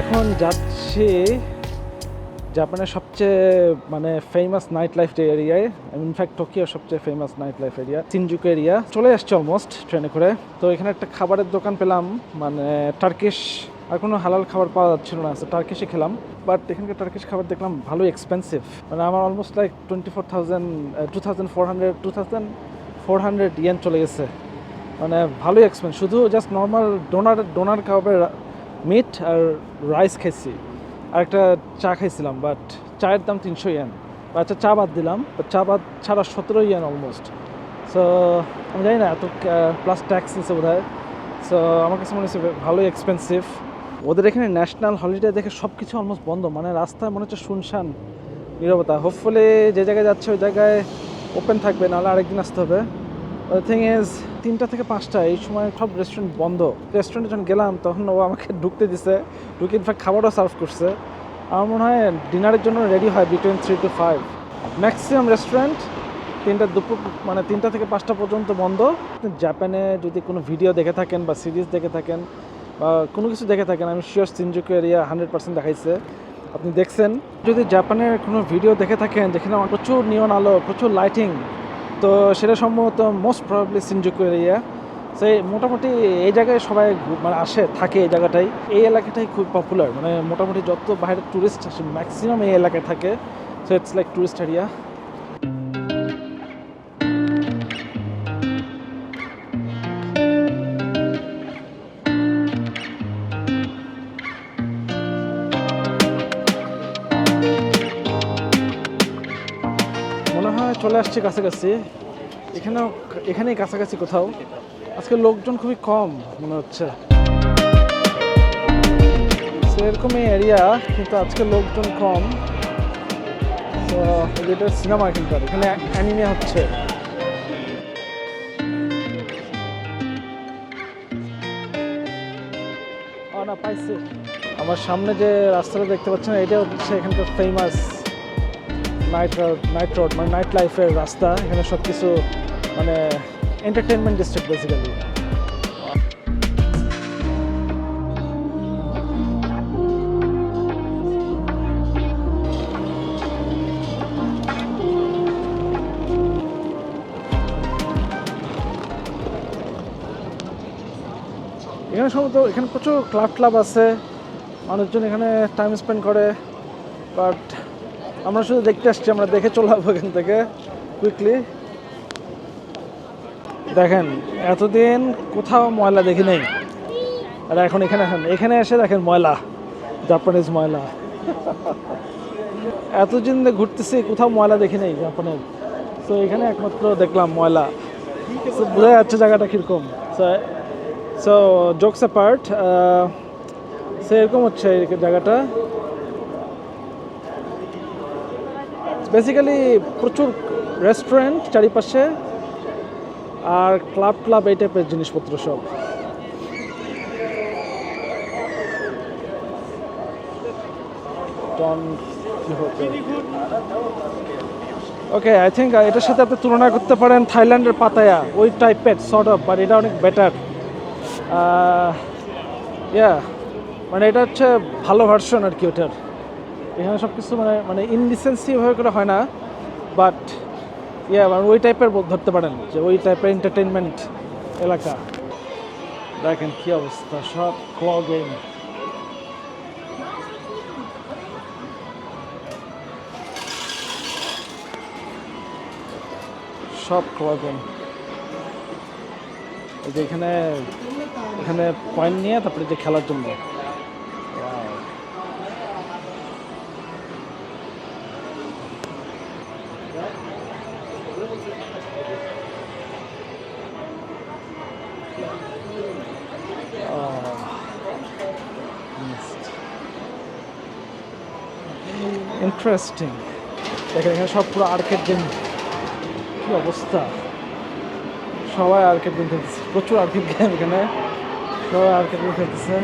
এখন যাচ্ছি জাপানের সবচেয়ে মানে ফেমাস নাইট লাইফ যে এরিয়ায়, ইনফ্যাক্ট টোকিওর সবচেয়ে famous night life area Shinjuku area. চলে আসছে অলমোস্ট ট্রেনে করে। তো এখানে একটা খাবারের দোকান পেলাম, মানে টার্কিশ। আর কোনো হালাল খাবার পাওয়া যাচ্ছিল না, তো টার্কিশই খেলাম। বাট এখানকার টার্কিশ খাবার দেখলাম ভালোই এক্সপেন্সিভ। মানে আমার অলমোস্ট লাইক 24,000 ইয়েন চলে গেছে। মানে ভালোই এক্সপেন্স। শুধু জাস্ট নর্মাল ডোনার খাবারের মিট আর রাইস খাইছি, আর একটা চা খাইছিলাম। বাট চায়ের দাম 300 ইয়েন। আচ্ছা, চা বাদ দিলাম, চা বাদ ছাড়া 17 ইয়েন অলমোস্ট। সো আমি জানি না, এত প্লাস ট্যাক্স নিচ্ছে বোধ হয়। সো আমার কাছে মনে হচ্ছে ভালোই এক্সপেন্সিভ। ওদের এখানে ন্যাশনাল হলিডে দেখে সব কিছু অলমোস্ট বন্ধ, মানে রাস্তায় মনে হচ্ছে শুনশান নীরবতা। হোপফুলি যে জায়গায় যাচ্ছে ওই জায়গায় ওপেন থাকবে, নাহলে আরেকদিন আসতে হবে। দ্য থিং ইজ 3টা থেকে 5টা এই সময় সব রেস্টুরেন্ট বন্ধ। রেস্টুরেন্টে যখন গেলাম তখন ও আমাকে ঢুকতে দিছে, ঢুকে ইনফ্যাক্ট খাবারও সার্ভ করছে। আমার মনে হয় ডিনারের জন্য রেডি হয় বিটুইন 3 to 5। ম্যাক্সিমাম রেস্টুরেন্ট 3টা দুপুর মানে 3টা থেকে 5টা পর্যন্ত বন্ধ। জাপানে যদি কোনো ভিডিও দেখে থাকেন বা সিরিজ দেখে থাকেন বা কোনো কিছু দেখে থাকেন, আমি শিওর সিনজুকু এরিয়া 100% দেখাইছে, আপনি দেখছেন। যদি জাপানের কোনো ভিডিও দেখে থাকেন যেখানে প্রচুর নিয়ন আলো, প্রচুর লাইটিং, তো সেটা সম্ভবত মোস্ট প্রবাবলি সিনজুকু এরিয়া। সেই মোটামুটি এই জায়গায় সবাই মানে আসে থাকে, এই জায়গাটাই, এই এলাকাটাই খুব পপুলার। মানে মোটামুটি যত বাইরের ট্যুরিস্ট আসে ম্যাক্সিমাম এই এলাকায় থাকে। So it's like tourist area. মনে হয় চলে আসছে কাছাকাছি। এখানেই কাছাকাছি কোথাও। আজকে লোকজন খুবই কম মনে হচ্ছে। এরকমই এরিয়া, কিন্তু আজকে লোকজন কম। তো এটা সিনেমা, এখানে অ্যানিমে হচ্ছে। না পাইছি। আমার সামনে যে রাস্তাটা দেখতে পাচ্ছেন, এটা হচ্ছে এখানকার ফেমাস নাইট রোড, মানে নাইট লাইফের রাস্তা। এখানে সব কিছু মানে এন্টারটেনমেন্ট ডিস্ট্রিক্ট বেসিক্যালি। এখানে সম্ভবত এখানে প্রচুর ক্লাব আছে, মানুষজন এখানে টাইম স্পেন্ড করে। বাট আমরা শুধু দেখতে আসছি, আমরা দেখে চলে যাবো এখান থেকে কুইকলি। দেখেন, এতদিন কোথাও ময়লা দেখি নেই, আর এখন এখানে এসে দেখেন ময়লা, জাপানিজ ময়লা। এতদিন ঘুরতেছি, কোথাও ময়লা দেখি নেই জাপানের। তো এখানে একমাত্র দেখলাম ময়লা। তো বোঝা যাচ্ছে জায়গাটা কীরকম। সো জোকস অ্যাপার্ট, সেরকম হচ্ছে এই জায়গাটা। বেসিক্যালি প্রচুর রেস্টুরেন্ট চারিপাশে, আর ক্লাব এই টাইপের জিনিসপত্র সব। ওকে, আই থিঙ্ক এটার সাথে আপনি তুলনা করতে পারেন থাইল্যান্ডের পাতায়া, ওই টাইপের সর্ট অফ, বাট এটা অনেক বেটার। ইয়া, মানে এটা হচ্ছে ভালো ভার্সন আর কি ওটার। এখানে সব কিছু মানে মানে ইনডিসেন্সি ভাবে করে হয় না, বাট ইয়া মানে ওই টাইপের ধরতে পারেন, যে ওই টাইপের এন্টারটেনমেন্ট এলাকা। দেখেন কি অবস্থা, সব ক্লগিং। সব ক্লগিং। এই যে এখানে পয়েন্ট নিয়ে তারপরে যে খেলার জন্য। ইন্টারেস্টিং। দেখেন এখানে সব পুরো আর্কেড গেম। কি অবস্থা, সবাই আর্কেড গেম খেলতেছে, প্রচুর আর্কেড গেম এখানে, সবাই আর্কেড গেম খেলতেছে।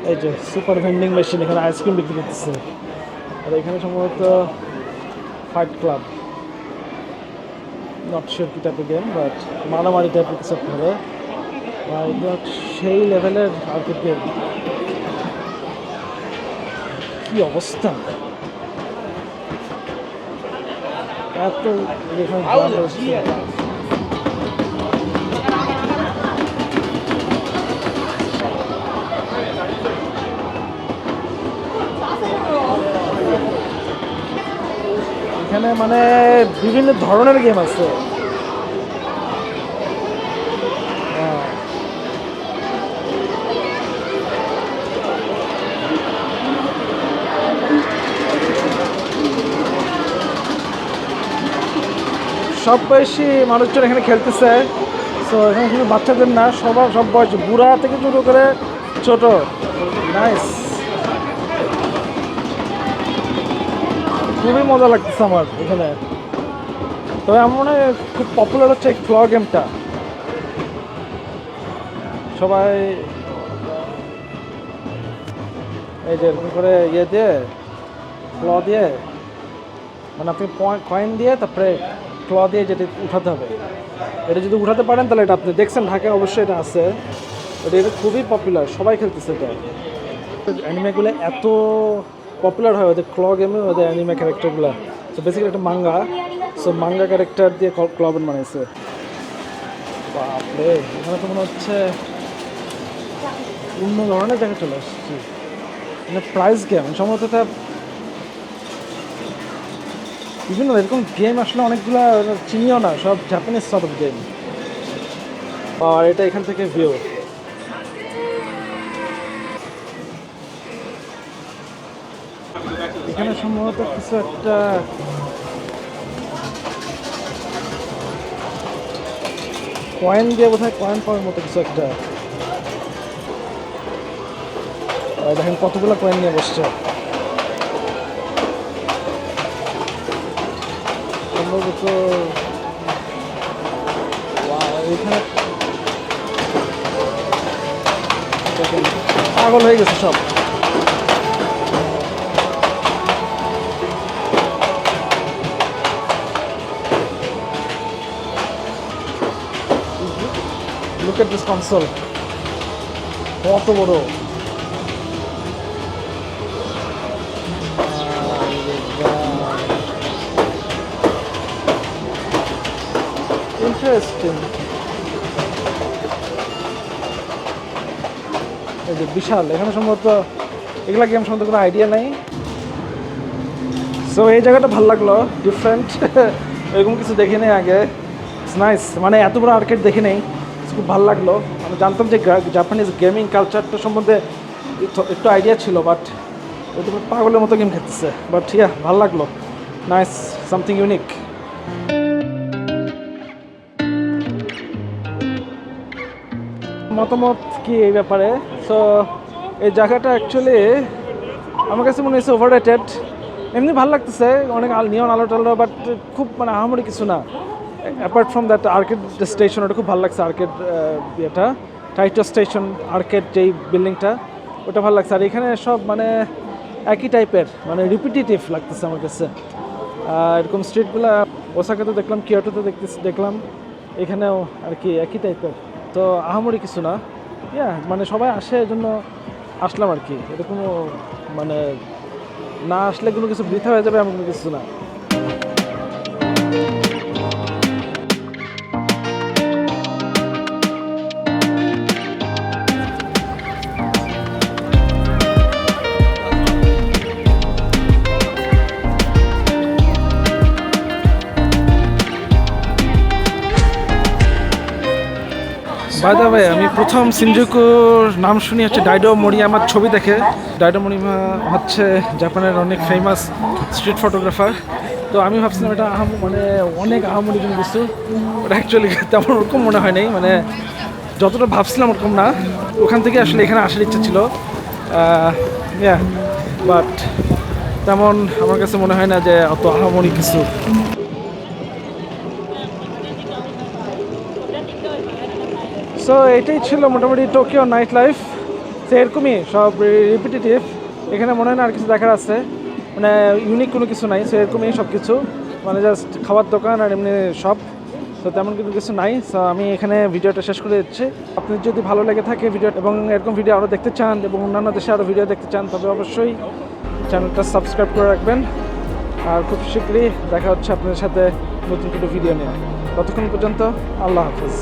এই যে সুপার ভেন্ডিং মেশিন, এখানে আইসক্রিম বিক্রি করতেছে। আর এখানে সম্ভবত ফাইট ক্লাব। নট শিওর কি টাইপের গেম, বাট মারামারি টাইপের কিছু একটা হবে। এগুলো সেই লেভেলের আর্কেড গেম। কি অবস্থা, এত এখানে মানে বিভিন্ন ধরনের গেম আছে। সব বয়সী মানুষজন এখানে খেলতেছে। সো এখানে শুধু বাচ্চাদের না, সব বয়স, বুড়া থেকে শুরু করে ছোট। নাইস, খুবই মজা লাগতেছে আমার এখানে। তবে আমার মনে হয় খুব পপুলার হচ্ছে এই ক্ল গেমটা। সবাই এই যে এরকম করে ইয়ে দিয়ে, ক্ল দিয়ে, মানে আপনি কয়েন দিয়ে তারপরে ক্ল দিয়ে যেটা উঠাতে হবে, এটা যদি উঠাতে পারেন তাহলে এটা আপনি দেখছেন ঢাকায় অবশ্যই এটা আছে। এটা খুবই পপুলার, সবাই খেলতেছে এটা। অ্যানিমেগুলো এত পপুলার হয় ওদের ক্ল গেমে, ওদের অ্যানিমে ক্যারেক্টারগুলো। সো বেসিক্যালি একটা মাঙ্গা, সো মাঙ্গা ক্যারেক্টার দিয়ে ক্ল গেম বানাইছে। বাপরে, এখানে তো মনে হচ্ছে অন্য ধরনের জায়গায় চলে আসছি। মানে প্রাইজ গেম সম্ভবত এটা বিভিন্ন এরকম গেম আসলে অনেকগুলো চিনিও না, সব জাপানিজ সর্ট অফ গেম। আর এটা এখান থেকে ভিউ। এখানে সম্ভবত কিছু একটা কয়েন দিয়ে বোধহয় কয়েন পাওয়ার মতো কিছু একটা। দেখেন কতগুলো কয়েন নিয়ে বসছে। সম্ভবত এখানে পাগল হয়ে গেছে সব। Look at this console, কত বড়। ইন্টারেস্টিং, এই যে বিশাল। এখানে সম্ভবত এগুলা গেম সম্বন্ধে কোনো আইডিয়া নাই। সো এই জায়গাটা ভালো লাগলো, ডিফারেন্ট। এরকম কিছু দেখি নেই আগে। ইটস নাইস, মানে এত বড় আর্কেড দেখি নেই, খুব ভালো লাগলো। আমি জানতাম যে জাপানিজ গেমিং কালচারটা সম্বন্ধে একটু আইডিয়া ছিল, বাট ওই পাগলের মতো গেম খেলতেছে। বাট ইয়া, ভালো লাগলো, নাইস, সামথিং ইউনিক। মতামত কি এই ব্যাপারে? সো এই জায়গাটা অ্যাকচুয়ালি আমার কাছে মনে হচ্ছে ওভাররেটেড। এমনি ভালো লাগতেছে, অনেক নিয়ন আলো টালো, বাট খুব মানে আহামরি কিছু না। Apart from that arcade station, ওটা খুব ভালো লাগছে। আর্কেড ইয়েটা, টাইটো স্টেশন আর্কেড যেই বিল্ডিংটা, ওটা ভালো লাগছে। আর এখানে সব মানে একই টাইপের, মানে রিপিটেটিভ লাগতেছে আমার কাছে। এরকম স্ট্রিটগুলো ওসাকাতে দেখলাম, কিয়োটোতে দেখলাম, এখানেও আর কি একই টাইপের। তো আহামরি কিছু না, ইয়া মানে সবাই আসে এই জন্য আসলাম আর কি। এটা কোনো মানে না আসলে কোনো কিছু বৃথা হয়ে যাবে এমন কোনো কিছু না। বাই দ্য ওয়ে, আমি প্রথম শিনজুকুর নাম শুনি হচ্ছে ডাইডো মোরিয়ামার ছবি দেখে। ডাইডো মোরিয়ামা হচ্ছে জাপানের অনেক ফেমাস স্ট্রিট ফটোগ্রাফার। তো আমি ভাবছিলাম এটা মানে অনেক আহামরি কোনো কিছু, ওটা অ্যাকচুয়ালি তেমন ওরকম মনে হয় নাই। মানে যতটা ভাবছিলাম ওরকম না। ওখান থেকে আসলে এখানে আসার ইচ্ছা ছিল, বাট তেমন আমার কাছে মনে হয় না যে অত আহামরি কিছু। সো এটাই ছিল মোটামুটি টোকিও নাইট লাইফ। সো এরকমই সব রিপিটেটিভ, এখানে মনে হয় না আর কিছু দেখার আছে, মানে ইউনিক কোনো কিছু নাই। সো এরকমই সব কিছু, মানে জাস্ট খাবার দোকান আর এমনি সব। তো তেমন কিন্তু কিছু নাই। সো আমি এখানে ভিডিওটা শেষ করে দিচ্ছি। আপনি যদি ভালো লেগে থাকে ভিডিও এবং এরকম ভিডিও আরও দেখতে চান এবং অন্যান্য দেশে আরও ভিডিও দেখতে চান, তবে অবশ্যই চ্যানেলটা সাবস্ক্রাইব করে রাখবেন। আর খুব শীঘ্রই দেখা হচ্ছে আপনাদের সাথে নতুন কোনো ভিডিও নিয়ে। ততক্ষণ পর্যন্ত আল্লাহ হাফিজ।